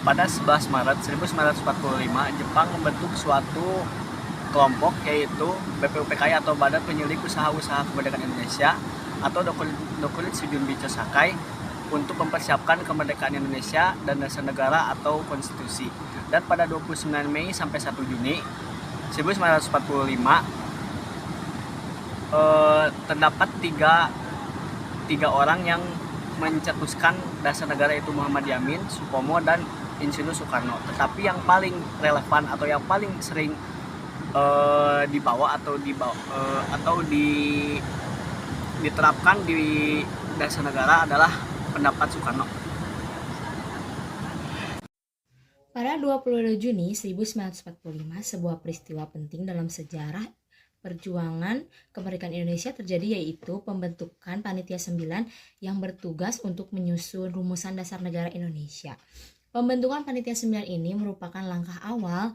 pada 11 Maret 1945 Jepang membentuk suatu kelompok yaitu BPUPKI atau Badan Penyelidik Usaha-Usaha Kemerdekaan Indonesia atau Dokuritsu Junbicho Sakai untuk mempersiapkan kemerdekaan Indonesia dan dasar negara atau konstitusi. Dan pada 29 Mei sampai 1 Juni 1945 terdapat tiga orang yang mencetuskan dasar negara, itu Muhammad Yamin, Supomo, dan Insinyur Soekarno. Tetapi yang paling relevan atau yang paling sering diterapkan di dasar negara adalah pendapat Soekarno. Pada 22 Juni 1945, sebuah peristiwa penting dalam sejarah perjuangan kemerdekaan Indonesia terjadi, yaitu pembentukan Panitia 9 yang bertugas untuk menyusun rumusan dasar negara Indonesia. Pembentukan Panitia 9 ini merupakan langkah awal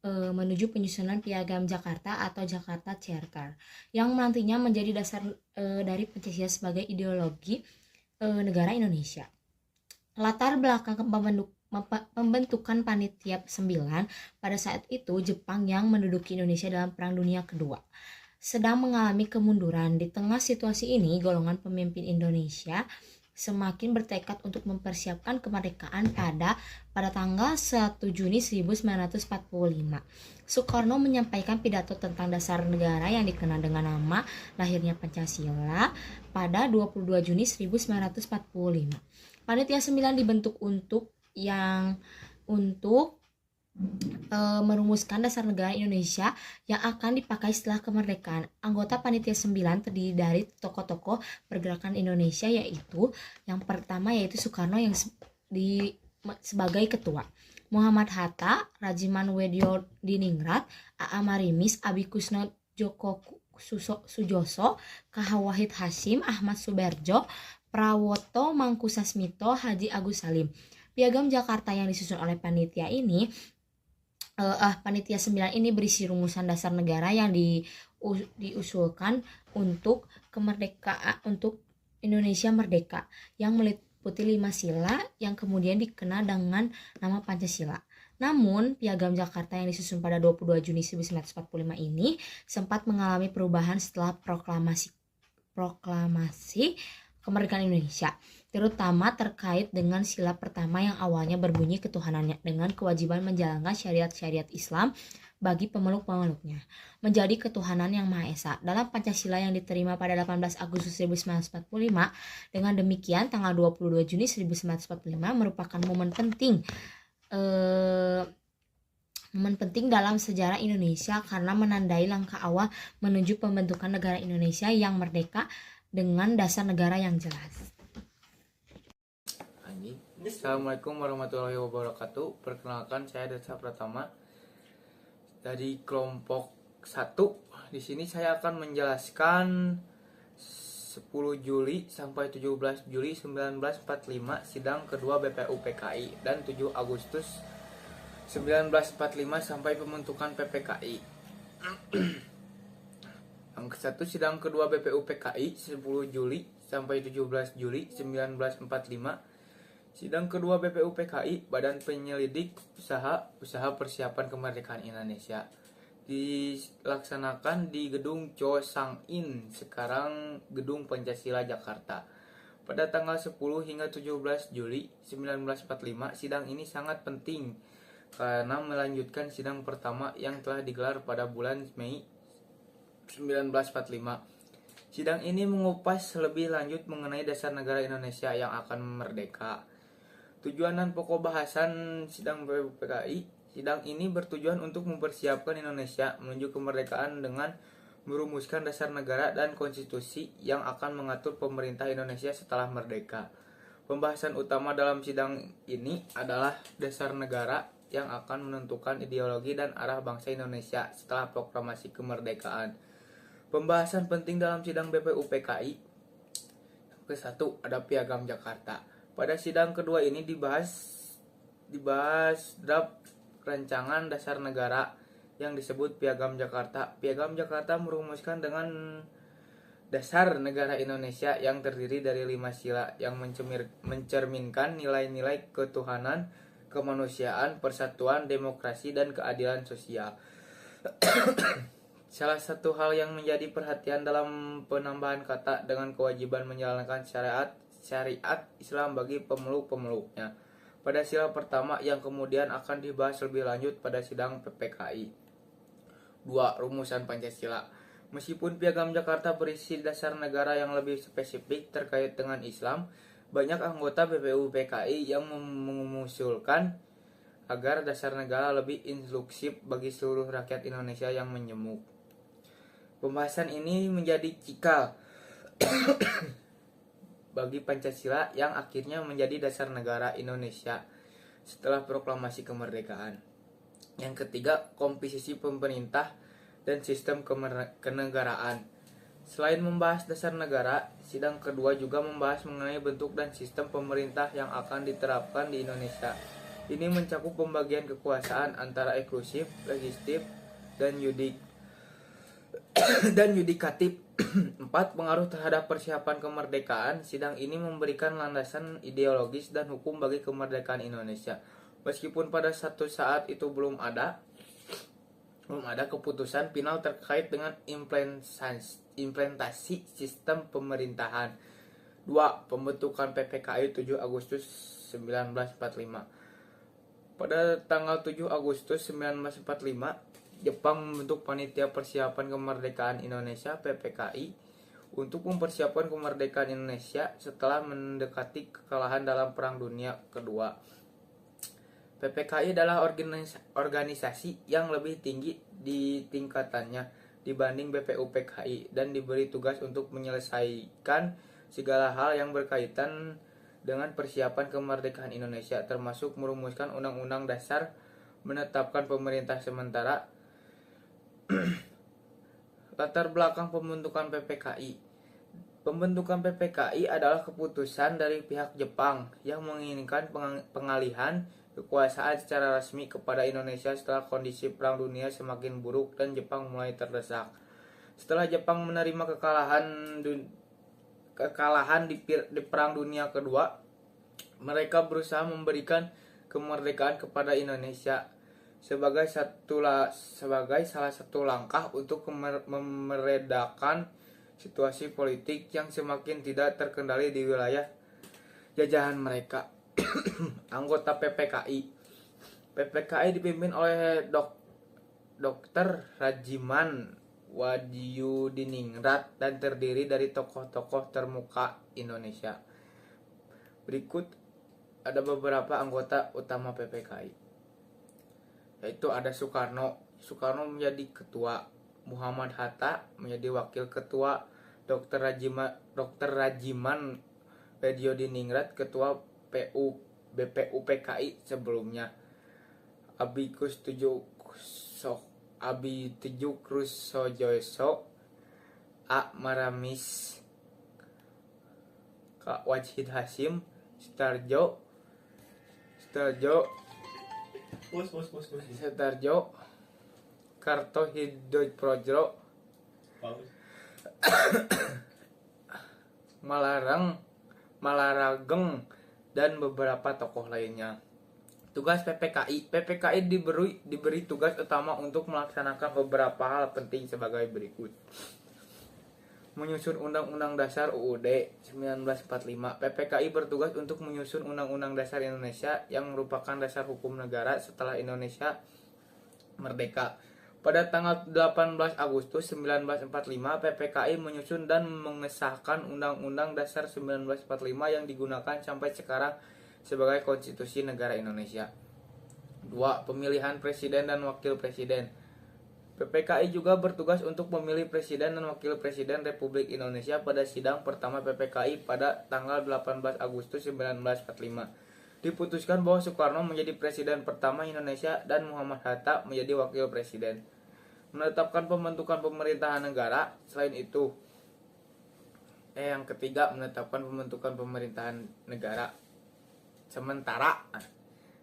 menuju penyusunan Piagam Jakarta atau Jakarta Charter yang nantinya menjadi dasar dari Pancasila sebagai ideologi negara Indonesia. Latar belakang pembentukan Panitia 9 pada saat itu Jepang yang menduduki Indonesia dalam Perang Dunia Kedua sedang mengalami kemunduran. Di tengah situasi ini, golongan pemimpin Indonesia semakin bertekad untuk mempersiapkan kemerdekaan pada tanggal 1 Juni 1945. Soekarno menyampaikan pidato tentang dasar negara yang dikenal dengan nama lahirnya Pancasila pada 22 Juni 1945. Panitia 9 dibentuk untuk merumuskan dasar negara Indonesia yang akan dipakai setelah kemerdekaan. Anggota Panitia 9 terdiri dari tokoh-tokoh pergerakan Indonesia, yaitu yang pertama yaitu Soekarno yang sebagai ketua, Muhammad Hatta, Rajiman Wedyo Diningrat, A.A. Marimis, Abi Kusno Joko Sujoso, K.H. Wahid Hasyim, Ahmad Suberjo, Prawoto Mangkusasmito, Haji Agus Salim. Piagam Jakarta yang disusun oleh panitia 9 ini berisi rumusan dasar negara yang diusulkan untuk kemerdekaan, untuk Indonesia merdeka, yang meliputi 5 sila yang kemudian dikenal dengan nama Pancasila. Namun, Piagam Jakarta yang disusun pada 22 Juni 1945 ini sempat mengalami perubahan setelah proklamasi kemerdekaan Indonesia, terutama terkait dengan sila pertama yang awalnya berbunyi ketuhanannya dengan kewajiban menjalankan syariat-syariat Islam bagi pemeluk-pemeluknya, menjadi ketuhanan yang Maha Esa dalam Pancasila yang diterima pada 18 Agustus 1945. Dengan demikian, tanggal 22 Juni 1945 merupakan momen penting dalam sejarah Indonesia karena menandai langkah awal menuju pembentukan negara Indonesia yang merdeka dengan dasar negara yang jelas. Assalamualaikum warahmatullahi wabarakatuh. Perkenalkan, saya Desa Pratama dari kelompok 1. Di sini saya akan menjelaskan 10 Juli sampai 17 Juli 1945 sidang kedua BPUPKI dan 7 Agustus 1945 sampai pembentukan PPKI. Yang ke-1, sidang kedua BPUPKI 10 Juli sampai 17 Juli 1945. Sidang kedua BPUPKI, Badan Penyelidik Usaha Persiapan Kemerdekaan Indonesia, dilaksanakan di Gedung Cho Sang In, sekarang Gedung Pancasila, Jakarta. Pada tanggal 10 hingga 17 Juli 1945, sidang ini sangat penting karena melanjutkan sidang pertama yang telah digelar pada bulan Mei 1945. Sidang ini mengupas lebih lanjut mengenai dasar negara Indonesia yang akan merdeka. Tujuan dan pokok bahasan sidang BPUPKI. Sidang ini bertujuan untuk mempersiapkan Indonesia menuju kemerdekaan dengan merumuskan dasar negara dan konstitusi yang akan mengatur pemerintah Indonesia setelah merdeka. Pembahasan utama dalam sidang ini adalah dasar negara yang akan menentukan ideologi dan arah bangsa Indonesia setelah proklamasi kemerdekaan. Pembahasan penting dalam sidang BPUPKI. Ke-1, ada Piagam Jakarta. Pada sidang kedua ini dibahas draft rancangan dasar negara yang disebut Piagam Jakarta. Piagam Jakarta merumuskan dengan dasar negara Indonesia yang terdiri dari 5 sila yang mencerminkan nilai-nilai ketuhanan, kemanusiaan, persatuan, demokrasi, dan keadilan sosial. Salah satu hal yang menjadi perhatian dalam penambahan kata dengan kewajiban menjalankan syariat Islam bagi pemeluk-pemeluknya pada sila pertama yang kemudian akan dibahas lebih lanjut pada sidang PPKI. 2. Rumusan Pancasila. Meskipun Piagam Jakarta berisi dasar negara yang lebih spesifik terkait dengan Islam, banyak anggota BPUPKI yang mengusulkan agar dasar negara lebih inklusif bagi seluruh rakyat Indonesia yang menjemuk. Pembahasan ini menjadi cikal bagi Pancasila yang akhirnya menjadi dasar negara Indonesia setelah proklamasi kemerdekaan. Yang ketiga, komposisi pemerintah dan sistem kenegaraan. Selain membahas dasar negara, sidang kedua juga membahas mengenai bentuk dan sistem pemerintah yang akan diterapkan di Indonesia. Ini mencakup pembagian kekuasaan antara eksklusif, legislatif, dan yudikatif. 4. Pengaruh terhadap persiapan kemerdekaan. Sidang ini memberikan landasan ideologis dan hukum bagi kemerdekaan Indonesia. Meskipun pada satu saat itu belum ada keputusan final terkait dengan implementasi sistem pemerintahan. 2. Pembentukan PPKI 7 Agustus 1945. Pada tanggal 7 Agustus 1945, Jepang membentuk Panitia Persiapan Kemerdekaan Indonesia (PPKI) untuk mempersiapkan kemerdekaan Indonesia setelah mendekati kekalahan dalam Perang Dunia Kedua. PPKI adalah organisasi yang lebih tinggi di tingkatannya dibanding BPUPKI dan diberi tugas untuk menyelesaikan segala hal yang berkaitan dengan persiapan kemerdekaan Indonesia, termasuk merumuskan Undang-Undang Dasar, menetapkan pemerintah sementara. Latar belakang pembentukan PPKI. Pembentukan PPKI adalah keputusan dari pihak Jepang yang menginginkan pengalihan kekuasaan secara resmi kepada Indonesia setelah kondisi Perang Dunia semakin buruk dan Jepang mulai terdesak. Setelah Jepang menerima kekalahan di Perang Dunia Kedua, mereka berusaha memberikan kemerdekaan kepada Indonesia sebagai salah satu langkah untuk meredakan situasi politik yang semakin tidak terkendali di wilayah jajahan mereka. Anggota PPKI dipimpin oleh Dr. Rajiman Wadyudiningrat dan terdiri dari tokoh-tokoh termuka Indonesia. Berikut ada beberapa anggota utama PPKI, yaitu ada Soekarno menjadi ketua, Muhammad Hatta menjadi wakil ketua, Dr. Rajiman Wadyudiningrat ketua BPUPKI sebelumnya, Abi Tejo Krussojoso, A. Maramis, Kak Wajid Hasyim, Sutarjo, Kartohidjoprojro, Malarageng, dan beberapa tokoh lainnya. Tugas PPKI diberi tugas utama untuk melaksanakan beberapa hal penting sebagai berikut. Menyusun Undang-Undang Dasar UUD 1945. PPKI bertugas untuk menyusun Undang-Undang Dasar Indonesia yang merupakan dasar hukum negara setelah Indonesia merdeka. Pada tanggal 18 Agustus 1945, PPKI menyusun dan mengesahkan Undang-Undang Dasar 1945 yang digunakan sampai sekarang sebagai konstitusi negara Indonesia. 2. Pemilihan Presiden dan Wakil Presiden. PPKI juga bertugas untuk memilih Presiden dan Wakil Presiden Republik Indonesia pada sidang pertama PPKI pada tanggal 18 Agustus 1945. Diputuskan bahwa Soekarno menjadi Presiden pertama Indonesia dan Muhammad Hatta menjadi Wakil Presiden. Menetapkan pembentukan pemerintahan negara. Selain itu, yang ketiga, menetapkan pembentukan pemerintahan negara sementara.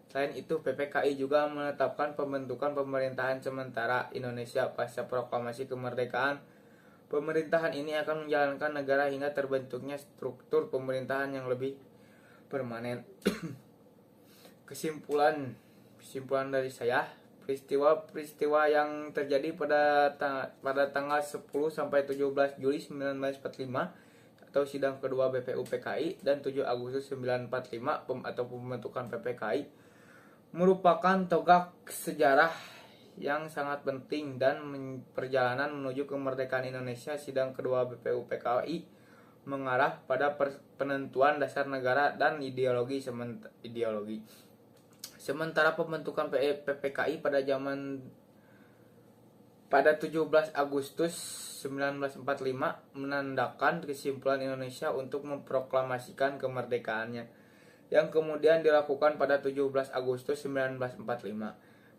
Selain itu, PPKI juga menetapkan pembentukan pemerintahan sementara Indonesia pasca proklamasi kemerdekaan. Pemerintahan ini akan menjalankan negara hingga terbentuknya struktur pemerintahan yang lebih permanen. Kesimpulan dari saya, peristiwa-peristiwa yang terjadi pada tanggal 10 sampai 17 Juli 1945 atau sidang kedua BPUPKI dan 7 Agustus 1945 atau pembentukan PPKI merupakan tonggak sejarah yang sangat penting dan perjalanan menuju kemerdekaan Indonesia. Sidang kedua BPUPKI mengarah pada penentuan dasar negara dan ideologi. Sementara pembentukan PPKI pada 17 Agustus 1945 menandakan kesimpulan Indonesia untuk memproklamasikan kemerdekaannya, yang kemudian dilakukan pada 17 Agustus 1945.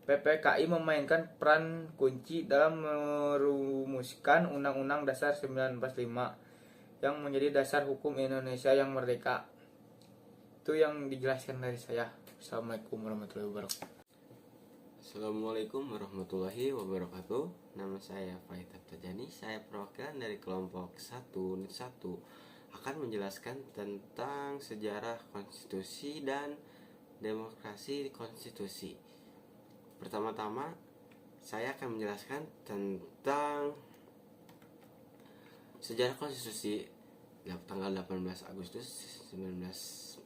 PPKI memainkan peran kunci dalam merumuskan Undang-Undang Dasar 1945 yang menjadi dasar hukum Indonesia yang merdeka. Itu yang dijelaskan dari saya. Assalamualaikum warahmatullahi wabarakatuh. Assalamualaikum warahmatullahi wabarakatuh. Nama saya Fahid Abtajani. Saya perwakilan dari kelompok 1 unit 1 akan menjelaskan tentang sejarah konstitusi dan demokrasi konstitusi. Pertama-tama saya akan menjelaskan tentang sejarah konstitusi tanggal 18 Agustus 1945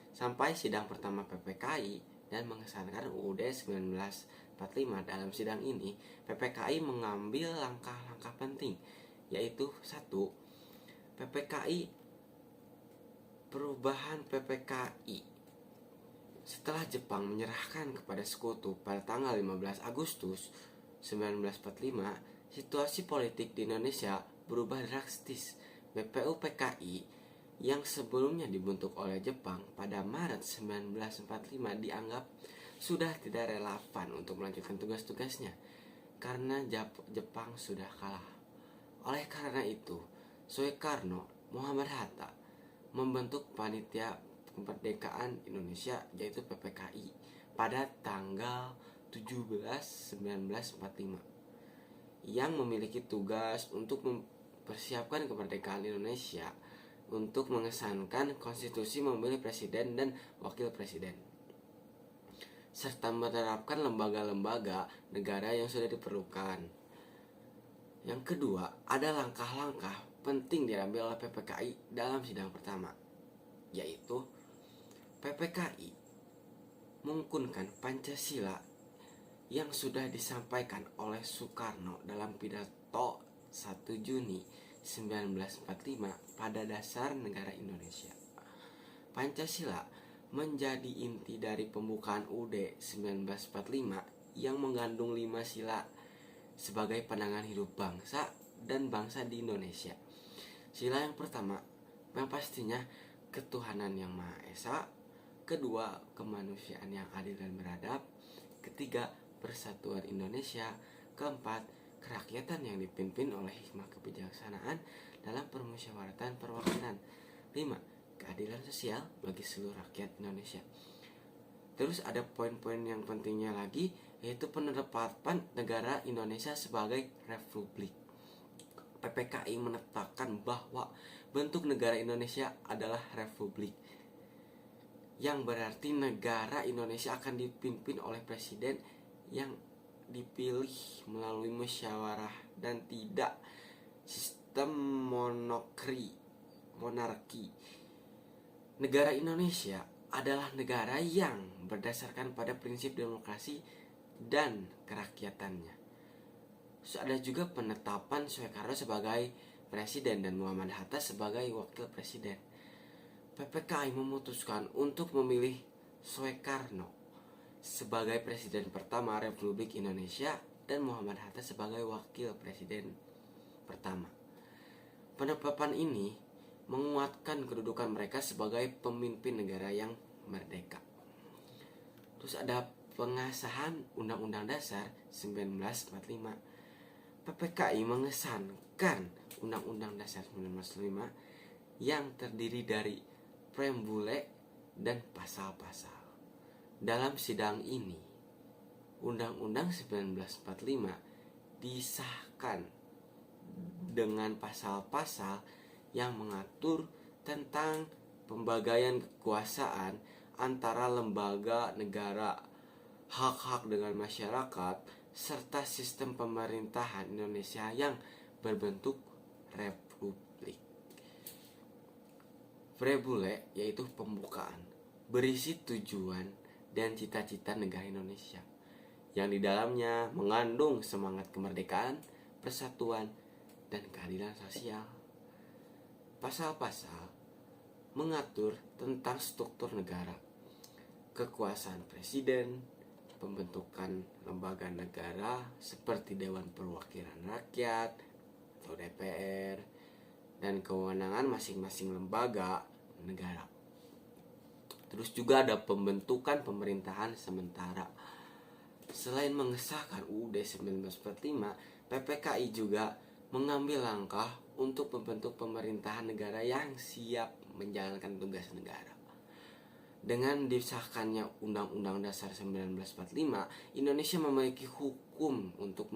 sampai sidang pertama PPKI dan mengesahkan UUD 1945. Dalam sidang ini, PPKI mengambil langkah-langkah penting, yaitu 1. PPKI perubahan PPKI. Setelah Jepang menyerahkan kepada sekutu pada tanggal 15 Agustus 1945, situasi politik di Indonesia berubah drastis. BPUPKI yang sebelumnya dibentuk oleh Jepang pada Maret 1945 dianggap sudah tidak relevan untuk melanjutkan tugas-tugasnya karena Jepang sudah kalah. Oleh karena itu, Soekarno Muhammad Hatta membentuk Panitia Kemerdekaan Indonesia yaitu PPKI pada tanggal 17/1945 yang memiliki tugas untuk mempersiapkan kemerdekaan Indonesia untuk mengesahkan konstitusi, memilih presiden dan wakil presiden, serta menerapkan lembaga-lembaga negara yang sudah diperlukan. Yang kedua, ada langkah-langkah penting diambil oleh PPKI dalam sidang pertama, yaitu PPKI mengukuhkan Pancasila yang sudah disampaikan oleh Soekarno dalam pidato 1 Juni 1945 pada dasar negara Indonesia. Pancasila menjadi inti dari pembukaan UUD 1945 yang mengandung 5 sila sebagai pandangan hidup bangsa dan bangsa di Indonesia. Sila yang pertama, yang pastinya ketuhanan yang Maha Esa. Kedua, kemanusiaan yang adil dan beradab. Ketiga, persatuan Indonesia. Keempat, kerakyatan yang dipimpin oleh hikmah kebijaksanaan dalam permusyawaratan perwakilan. 5. Keadilan sosial bagi seluruh rakyat Indonesia. Terus ada poin-poin yang pentingnya lagi, yaitu penetapan negara Indonesia sebagai republik. PPKI menetapkan bahwa bentuk negara Indonesia adalah republik, yang berarti negara Indonesia akan dipimpin oleh presiden yang dipilih melalui musyawarah dan tidak sistem monarki. Negara Indonesia adalah negara yang berdasarkan pada prinsip demokrasi dan kerakyatannya. Ada juga penetapan Soekarno sebagai presiden dan Muhammad Hatta sebagai wakil presiden. PPKI memutuskan untuk memilih Soekarno sebagai presiden pertama Republik Indonesia dan Muhammad Hatta sebagai wakil presiden pertama. Penetapan ini menguatkan kedudukan mereka sebagai pemimpin negara yang merdeka. Terus ada pengesahan Undang-Undang Dasar 1945. PPKI mengesahkan Undang-Undang Dasar 1945 yang terdiri dari preambule dan pasal-pasal. Dalam sidang ini, Undang-Undang 1945 disahkan dengan pasal-pasal yang mengatur tentang pembagian kekuasaan antara lembaga negara, hak-hak dengan masyarakat, serta sistem pemerintahan Indonesia yang berbentuk republik. Prebule yaitu pembukaan, berisi tujuan dan cita-cita negara Indonesia, yang di dalamnya mengandung semangat kemerdekaan, persatuan, dan keadilan sosial. Pasal-pasal mengatur tentang struktur negara, kekuasaan presiden, pembentukan lembaga negara seperti Dewan Perwakilan Rakyat atau DPR, dan kewenangan masing-masing lembaga negara. Terus juga ada pembentukan pemerintahan sementara. Selain mengesahkan UUD 1945, PPKI juga mengambil langkah untuk membentuk pemerintahan negara yang siap menjalankan tugas negara. Dengan disahkannya Undang-Undang Dasar 1945, Indonesia memiliki hukum untuk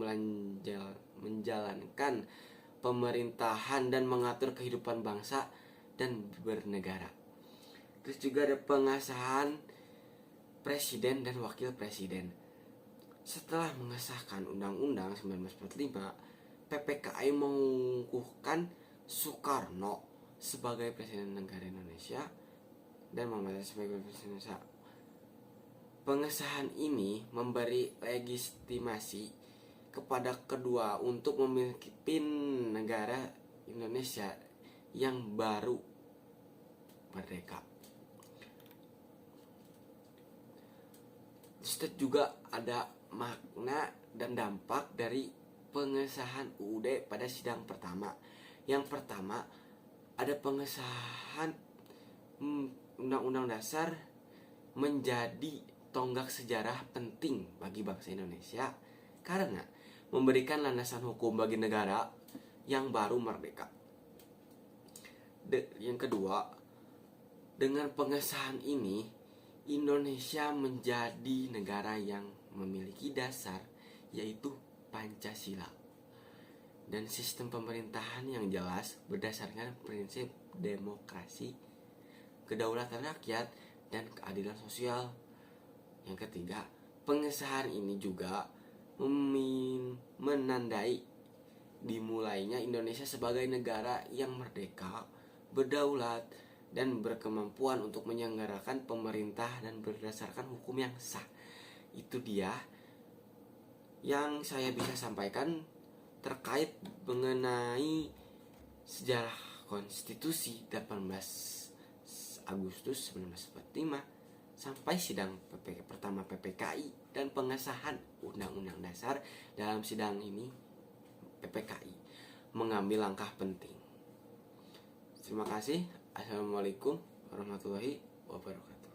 menjalankan pemerintahan dan mengatur kehidupan bangsa dan bernegara. Terus juga ada pengesahan presiden dan wakil presiden. Setelah mengesahkan Undang-Undang 1945, PPKI mengukuhkan Soekarno sebagai presiden negara Indonesia dan Muhammad sebagai presiden Indonesia. Pengesahan ini memberi legitimasi kepada kedua untuk memimpin negara Indonesia yang baru merdeka. Terus juga ada makna dan dampak dari pengesahan UUD pada sidang pertama. Yang pertama, ada pengesahan Undang-Undang Dasar menjadi tonggak sejarah penting bagi bangsa Indonesia karena memberikan landasan hukum bagi negara yang baru merdeka. Yang kedua, dengan pengesahan ini Indonesia menjadi negara yang memiliki dasar yaitu Pancasila dan sistem pemerintahan yang jelas berdasarkan prinsip demokrasi, kedaulatan rakyat, dan keadilan sosial. Yang ketiga, pengesahan ini juga menandai dimulainya Indonesia sebagai negara yang merdeka, berdaulat, dan berkemampuan untuk menyelenggarakan pemerintah dan berdasarkan hukum yang sah. Itu dia yang saya bisa sampaikan terkait mengenai sejarah konstitusi 18 Agustus 1945 sampai sidang pertama PPKI dan pengesahan Undang-Undang Dasar. Dalam sidang ini PPKI mengambil langkah penting. Terima kasih. Assalamualaikum warahmatullahi wabarakatuh.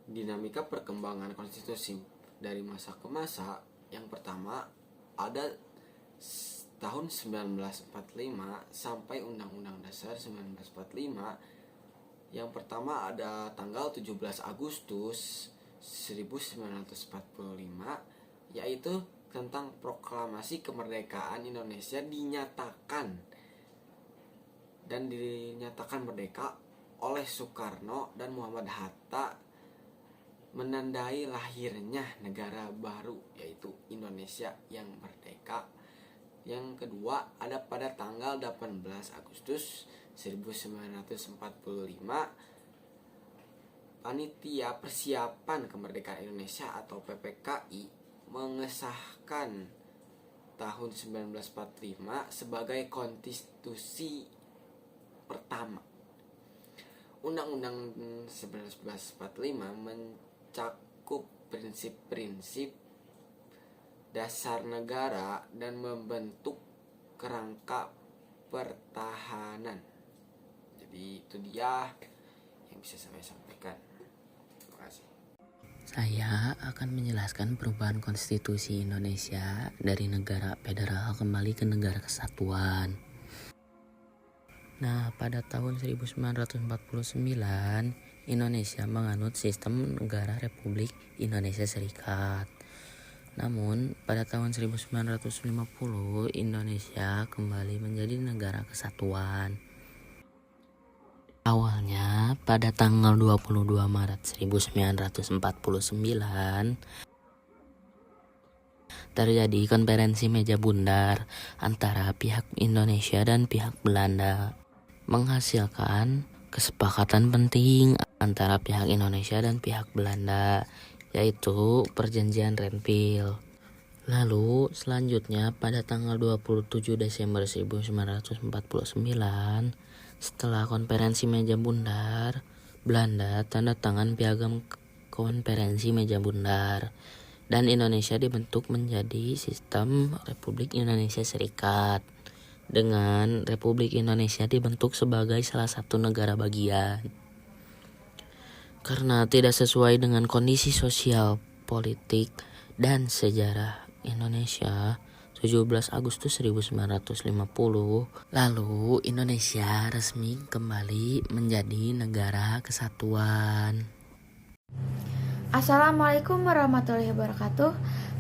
Dinamika perkembangan konstitusi dari masa ke masa. Yang pertama ada tahun 1945 sampai Undang-Undang Dasar 1945. Yang pertama ada tanggal 17 Agustus 1945, yaitu tentang proklamasi kemerdekaan Indonesia dinyatakan merdeka oleh Soekarno dan Muhammad Hatta, menandai lahirnya negara baru yaitu Indonesia yang merdeka. Yang kedua ada pada tanggal 18 Agustus 1945, Panitia Persiapan Kemerdekaan Indonesia atau PPKI mengesahkan tahun 1945 sebagai konstitusi pertama. Undang-Undang 1945 mencakup prinsip-prinsip dasar negara dan membentuk kerangka pertahanan. Jadi itu dia yang bisa saya sampaikan. Terima kasih. Saya akan menjelaskan perubahan konstitusi Indonesia dari negara federal kembali ke negara kesatuan. Nah, pada tahun 1949, Indonesia menganut sistem negara Republik Indonesia Serikat. Namun, pada tahun 1950, Indonesia kembali menjadi negara kesatuan. Awalnya pada tanggal 22 Maret 1949 terjadi konferensi meja bundar antara pihak Indonesia dan pihak Belanda, menghasilkan kesepakatan penting antara pihak Indonesia dan pihak Belanda, yaitu Perjanjian Renville. Lalu selanjutnya pada tanggal 27 Desember 1949, setelah konferensi meja bundar, Belanda tanda tangan piagam konferensi meja bundar dan Indonesia dibentuk menjadi sistem Republik Indonesia Serikat, dengan Republik Indonesia dibentuk sebagai salah satu negara bagian. Karena tidak sesuai dengan kondisi sosial, politik, dan sejarah Indonesia, 17 Agustus 1950, lalu Indonesia resmi kembali menjadi negara kesatuan. Assalamualaikum warahmatullahi wabarakatuh.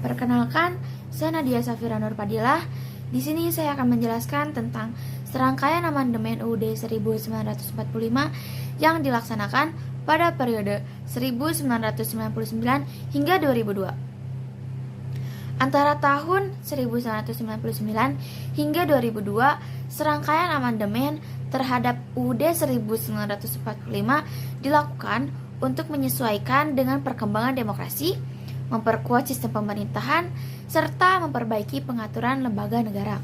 Perkenalkan, saya Nadia Safira Nurfadilah. Di sini saya akan menjelaskan tentang serangkaian amandemen UUD 1945 yang dilaksanakan pada periode 1999 hingga 2002. Antara tahun 1999 hingga 2002, serangkaian amandemen terhadap UUD 1945 dilakukan untuk menyesuaikan dengan perkembangan demokrasi, memperkuat sistem pemerintahan, serta memperbaiki pengaturan lembaga negara.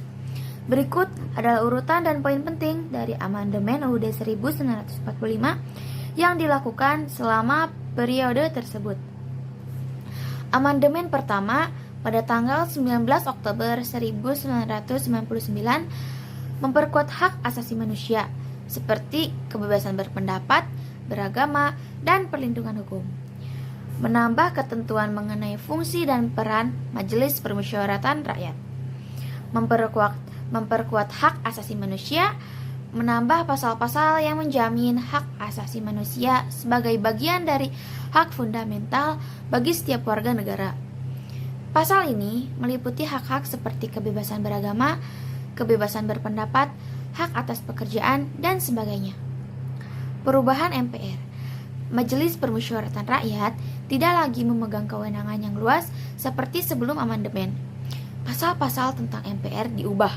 Berikut adalah urutan dan poin penting dari amandemen UUD 1945 yang dilakukan selama periode tersebut. Amandemen pertama pada tanggal 19 Oktober 1999 memperkuat hak asasi manusia seperti kebebasan berpendapat, beragama, dan perlindungan hukum. Menambah ketentuan mengenai fungsi dan peran Majelis Permusyawaratan Rakyat. Memperkuat hak asasi manusia, menambah pasal-pasal yang menjamin hak asasi manusia sebagai bagian dari hak fundamental bagi setiap warga negara. Pasal ini meliputi hak-hak seperti kebebasan beragama, kebebasan berpendapat, hak atas pekerjaan, dan sebagainya. Perubahan MPR. Majelis Permusyawaratan Rakyat tidak lagi memegang kewenangan yang luas seperti sebelum amandemen. Pasal-pasal tentang MPR diubah,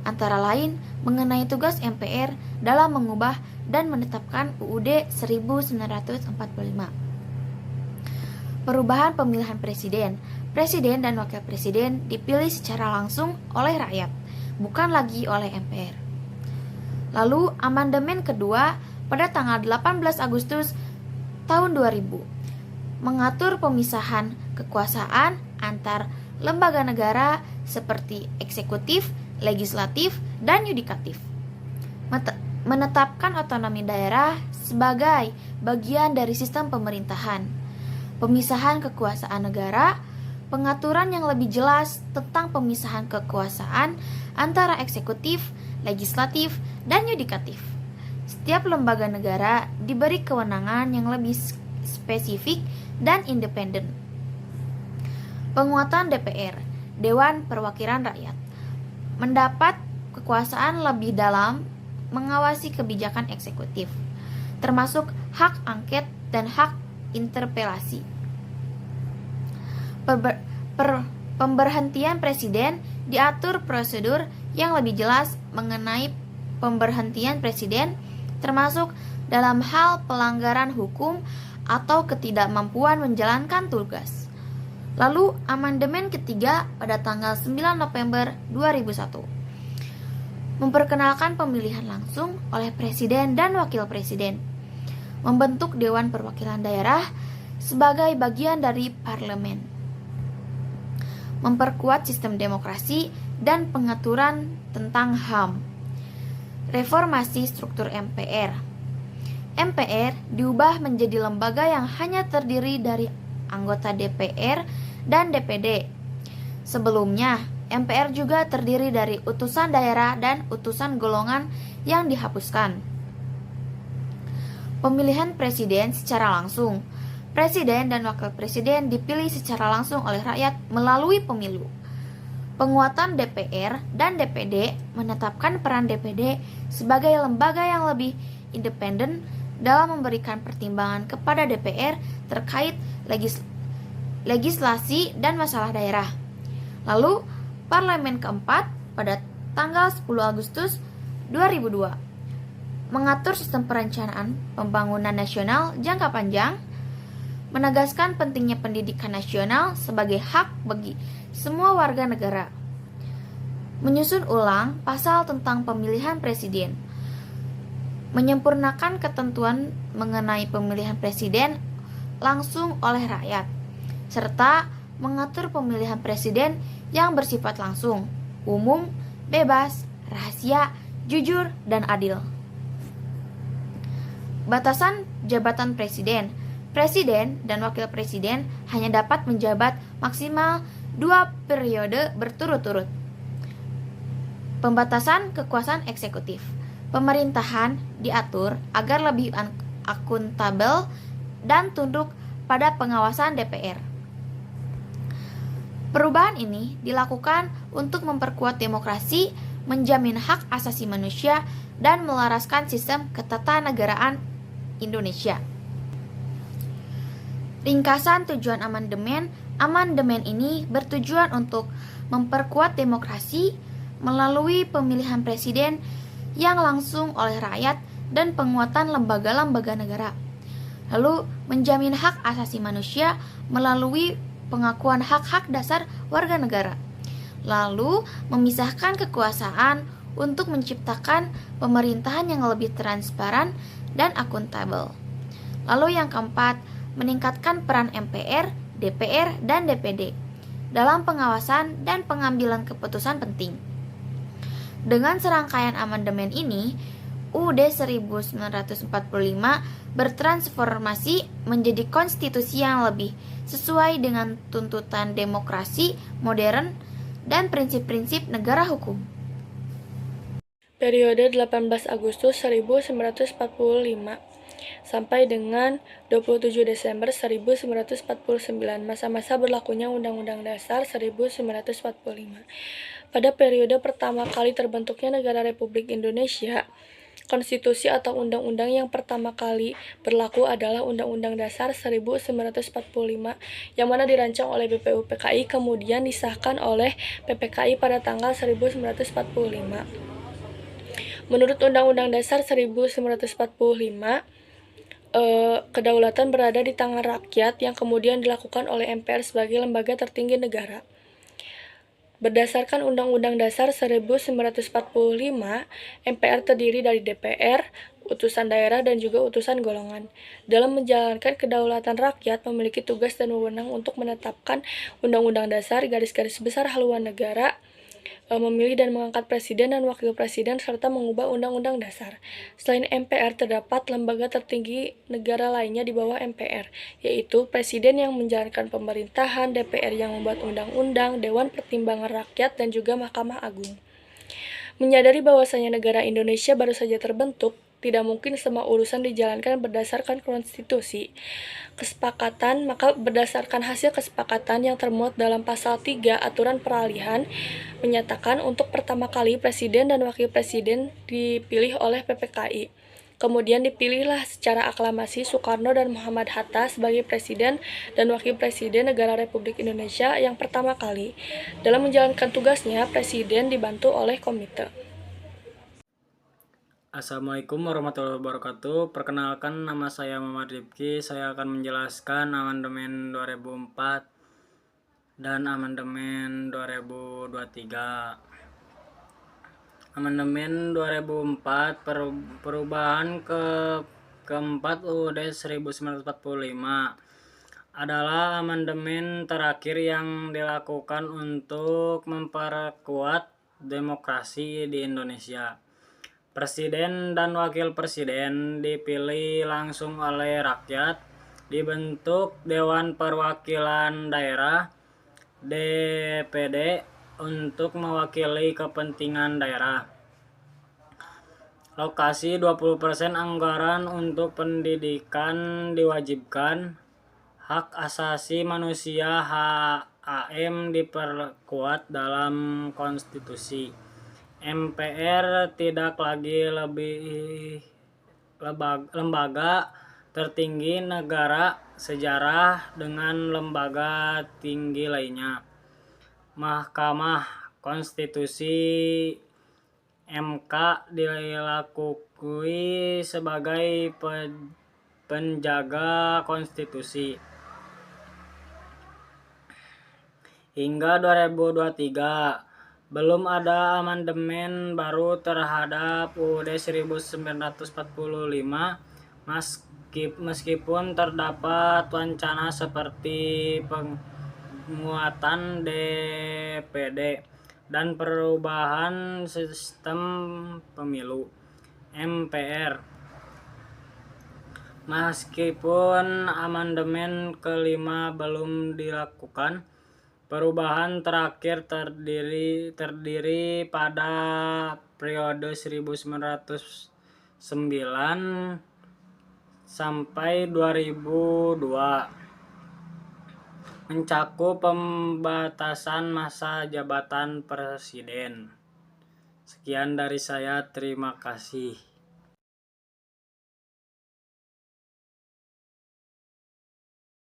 antara lain mengenai tugas MPR dalam mengubah dan menetapkan UUD 1945. Perubahan pemilihan presiden. Presiden dan wakil presiden dipilih secara langsung oleh rakyat, bukan lagi oleh MPR. Lalu amandemen kedua pada tanggal 18 Agustus tahun 2000 mengatur pemisahan kekuasaan antar lembaga negara seperti eksekutif, legislatif, dan yudikatif. Menetapkan otonomi daerah sebagai bagian dari sistem pemerintahan. Pemisahan kekuasaan negara, pengaturan yang lebih jelas tentang pemisahan kekuasaan antara eksekutif, legislatif, dan yudikatif. Setiap lembaga negara diberi kewenangan yang lebih spesifik dan independen. Penguatan DPR, Dewan Perwakilan Rakyat, mendapat kekuasaan lebih dalam mengawasi kebijakan eksekutif, termasuk hak angket dan hak interpelasi. Pemberhentian presiden diatur prosedur yang lebih jelas mengenai pemberhentian presiden, termasuk dalam hal pelanggaran hukum atau ketidakmampuan menjalankan tugas. Lalu amandemen ketiga pada tanggal 9 November 2001 memperkenalkan pemilihan langsung oleh presiden dan wakil presiden, membentuk Dewan Perwakilan Daerah sebagai bagian dari parlemen, memperkuat sistem demokrasi dan pengaturan tentang HAM. Reformasi struktur MPR. MPR diubah menjadi lembaga yang hanya terdiri dari anggota DPR dan DPD. Sebelumnya, MPR juga terdiri dari utusan daerah dan utusan golongan yang dihapuskan. Pemilihan presiden secara langsung. Presiden dan wakil presiden dipilih secara langsung oleh rakyat melalui pemilu. Penguatan DPR dan DPD menetapkan peran DPD sebagai lembaga yang lebih independen dalam memberikan pertimbangan kepada DPR terkait legislasi dan masalah daerah. Lalu, Parlemen keempat pada tanggal 10 Agustus 2002 mengatur sistem perencanaan pembangunan nasional jangka panjang, menegaskan pentingnya pendidikan nasional sebagai hak bagi semua warga negara, menyusun ulang pasal tentang pemilihan presiden, menyempurnakan ketentuan mengenai pemilihan presiden langsung oleh rakyat, serta mengatur pemilihan presiden yang bersifat langsung, umum, bebas, rahasia, jujur, dan adil. Batasan jabatan presiden. Presiden dan wakil presiden hanya dapat menjabat maksimal 2 periode berturut-turut. Pembatasan kekuasaan eksekutif. Pemerintahan diatur agar lebih akuntabel dan tunduk pada pengawasan DPR. Perubahan ini dilakukan untuk memperkuat demokrasi, menjamin hak asasi manusia, dan melaraskan sistem ketatanegaraan Indonesia. Ringkasan tujuan amandemen. Amandemen ini bertujuan untuk memperkuat demokrasi melalui pemilihan presiden yang langsung oleh rakyat dan penguatan lembaga-lembaga negara. Lalu, menjamin hak asasi manusia melalui pengakuan hak-hak dasar warga negara. Lalu, memisahkan kekuasaan untuk menciptakan pemerintahan yang lebih transparan dan akuntabel. Lalu yang keempat, meningkatkan peran MPR, DPR, dan DPD dalam pengawasan dan pengambilan keputusan penting. Dengan serangkaian amandemen ini, UUD 1945 bertransformasi menjadi konstitusi yang lebih sesuai dengan tuntutan demokrasi modern dan prinsip-prinsip negara hukum. Periode 18 Agustus 1945 sampai dengan 27 Desember 1949, masa-masa berlakunya Undang-Undang Dasar 1945. Pada periode pertama kali terbentuknya Negara Republik Indonesia, konstitusi atau undang-undang yang pertama kali berlaku adalah Undang-Undang Dasar 1945 yang mana dirancang oleh BPUPKI kemudian disahkan oleh PPKI pada tanggal 1945. Menurut Undang-Undang Dasar 1945, kedaulatan berada di tangan rakyat yang kemudian dilakukan oleh MPR sebagai lembaga tertinggi negara. Berdasarkan Undang-Undang Dasar 1945, MPR terdiri dari DPR, utusan daerah, dan juga utusan golongan. Dalam menjalankan kedaulatan rakyat, memiliki tugas dan wewenang untuk menetapkan Undang-Undang Dasar, garis-garis besar haluan negara, memilih dan mengangkat presiden dan wakil presiden, serta mengubah undang-undang dasar. Selain MPR, terdapat lembaga tertinggi negara lainnya di bawah MPR, yaitu Presiden yang menjalankan pemerintahan, DPR yang membuat undang-undang, Dewan Pertimbangan Rakyat, dan juga Mahkamah Agung. Menyadari bahwasanya negara Indonesia baru saja terbentuk, tidak mungkin semua urusan dijalankan berdasarkan konstitusi kesepakatan, maka berdasarkan hasil kesepakatan yang termuat dalam pasal 3 aturan peralihan menyatakan untuk pertama kali presiden dan wakil presiden dipilih oleh PPKI. Kemudian dipilihlah secara aklamasi Soekarno dan Muhammad Hatta sebagai presiden dan wakil presiden negara Republik Indonesia yang pertama kali. Dalam menjalankan tugasnya, presiden dibantu oleh komite. Assalamualaikum warahmatullahi wabarakatuh. Perkenalkan, nama saya Muhammad Rifki. Saya akan menjelaskan amandemen 2004 dan amandemen 2023. Amandemen 2004 perubahan keempat UUD 1945 adalah amandemen terakhir yang dilakukan untuk memperkuat demokrasi di Indonesia. Presiden dan wakil presiden dipilih langsung oleh rakyat, dibentuk Dewan Perwakilan Daerah (DPD) untuk mewakili kepentingan daerah. Alokasi 20% anggaran untuk pendidikan diwajibkan. Hak asasi manusia HAM diperkuat dalam konstitusi. MPR tidak lagi lebih lembaga tertinggi negara sejarah dengan lembaga tinggi lainnya. Mahkamah Konstitusi MK dilakui sebagai penjaga konstitusi. Hingga 2023, belum ada amandemen baru terhadap UUD 1945 meskipun terdapat wacana seperti penguatan DPD dan perubahan sistem pemilu MPR. Meskipun amandemen kelima belum dilakukan, perubahan terakhir terdiri pada periode 1909 sampai 2002. Mencakup pembatasan masa jabatan presiden. Sekian dari saya, terima kasih.